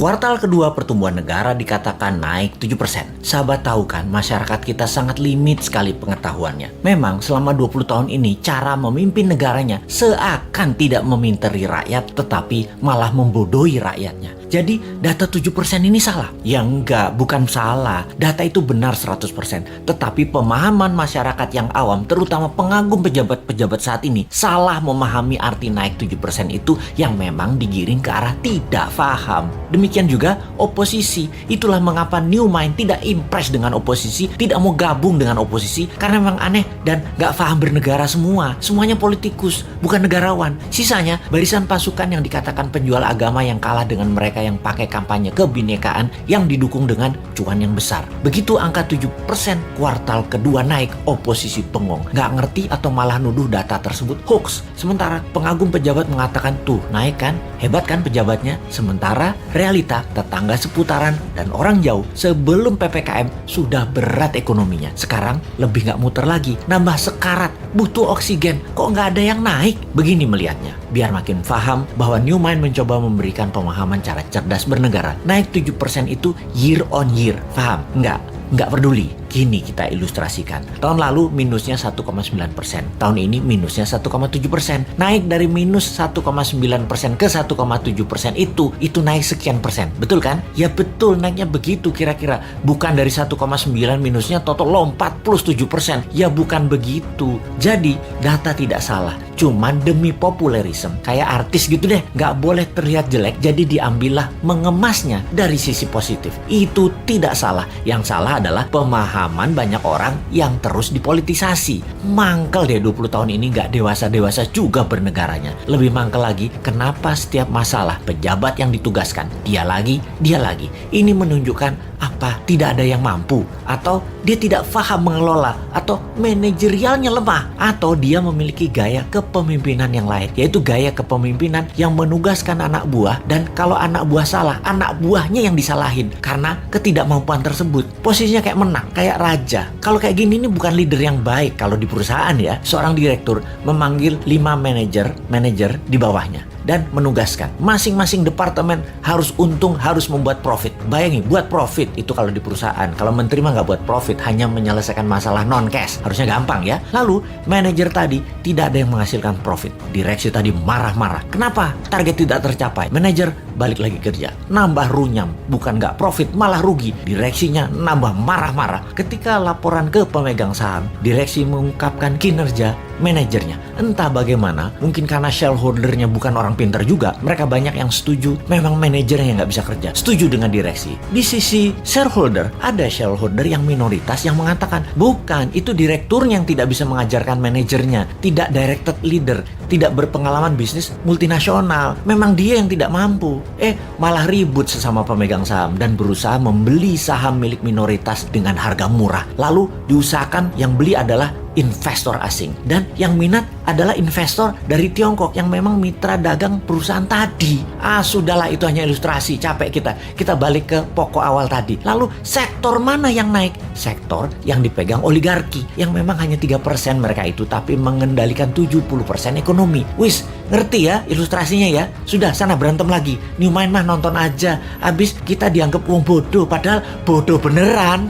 Kuartal kedua pertumbuhan negara dikatakan naik 7%. Sahabat tahu kan, masyarakat kita sangat limit sekali pengetahuannya. Memang selama 20 tahun ini cara memimpin negaranya seakan tidak meminteri rakyat tetapi malah membodohi rakyatnya. Jadi data 7% ini salah? Ya enggak, bukan salah. Data itu benar 100%. Tetapi pemahaman masyarakat yang awam, terutama pengagum pejabat-pejabat saat ini, salah memahami arti naik 7% itu yang memang digiring ke arah tidak paham. Demikian juga oposisi. Itulah mengapa New Mind tidak impress dengan oposisi, tidak mau gabung dengan oposisi, karena memang aneh dan gak paham bernegara semua. Semuanya politikus, bukan negarawan. Sisanya barisan pasukan yang dikatakan penjual agama yang kalah dengan mereka yang pakai kampanye kebinekaan yang didukung dengan cuan yang besar. Begitu angka 7% kuartal kedua naik, oposisi bengong. Gak ngerti atau malah nuduh data tersebut hoax. Sementara pengagum pejabat mengatakan tuh naik kan, hebat kan pejabatnya. Sementara realita tetangga seputaran dan orang jauh sebelum PPKM sudah berat ekonominya. Sekarang lebih gak muter lagi, nambah sekarat, butuh oksigen. Kok gak ada yang naik? Begini melihatnya. Biar makin paham bahwa New Mind mencoba memberikan pemahaman cara cerdas bernegara. Naik 7% itu year on year. Paham? Nggak peduli. Gini kita ilustrasikan. Tahun lalu minusnya 1,9%. Tahun ini minusnya 1,7%. Naik dari minus 1,9% ke 1,7% itu naik sekian persen. Betul kan? Ya betul, naiknya begitu kira-kira. Bukan dari 1,9 minusnya total lompat plus 7%. Ya bukan begitu. Jadi data tidak salah. Cuman demi populerisme. Kayak artis gitu deh. Nggak boleh terlihat jelek. Jadi diambillah mengemasnya dari sisi positif. Itu tidak salah. Yang salah adalah pemahaman banyak orang yang terus dipolitisasi. Mangkel deh 20 tahun ini gak dewasa-dewasa juga bernegaranya. Lebih mangkel lagi, kenapa setiap masalah pejabat yang ditugaskan dia lagi. Ini menunjukkan apa? Tidak ada yang mampu, atau dia tidak paham mengelola, atau manajerialnya lemah, atau dia memiliki gaya kepemimpinan yang lain, yaitu gaya kepemimpinan yang menugaskan anak buah, dan kalau anak buah salah, anak buahnya yang disalahin karena ketidakmampuan tersebut. Posisinya kayak menang, kayak raja. Kalau kayak gini ini bukan leader yang baik. Kalau di perusahaan ya, seorang direktur memanggil 5 manajer di bawahnya dan menugaskan masing-masing departemen harus untung, harus membuat profit. Bayangin, buat profit itu kalau di perusahaan. Kalau menteri mah nggak buat profit, hanya menyelesaikan masalah non cash. Harusnya gampang ya. Lalu manajer tadi tidak ada yang menghasilkan profit. Direksi tadi marah-marah. Kenapa? Target tidak tercapai. Manajer balik lagi kerja, nambah runyam. Bukan nggak profit, malah rugi. Direksinya nambah marah-marah. Ketika laporan ke pemegang saham, direksi mengungkapkan kinerja manajernya. Entah bagaimana, mungkin karena shareholdernya bukan orang pintar juga, mereka banyak yang setuju memang manajernya yang nggak bisa kerja, setuju dengan direksi. Di sisi shareholder, ada shareholder yang minoritas yang mengatakan bukan, itu direkturnya yang tidak bisa mengajarkan manajernya, tidak directed leader, tidak berpengalaman bisnis multinasional, memang dia yang tidak mampu. Malah ribut sesama pemegang saham dan berusaha membeli saham milik minoritas dengan harga murah. Lalu diusahakan yang beli adalah investor asing, dan yang minat adalah investor dari Tiongkok yang memang mitra dagang perusahaan tadi. Sudahlah, itu hanya ilustrasi, capek kita balik ke pokok awal tadi. Lalu sektor mana yang naik? Sektor yang dipegang oligarki, yang memang hanya 3% mereka itu, tapi mengendalikan 70% ekonomi. Wis, ngerti ya ilustrasinya ya? Sudah, sana berantem lagi. New Mind mah nonton aja, abis kita dianggap wong bodoh, padahal bodoh beneran.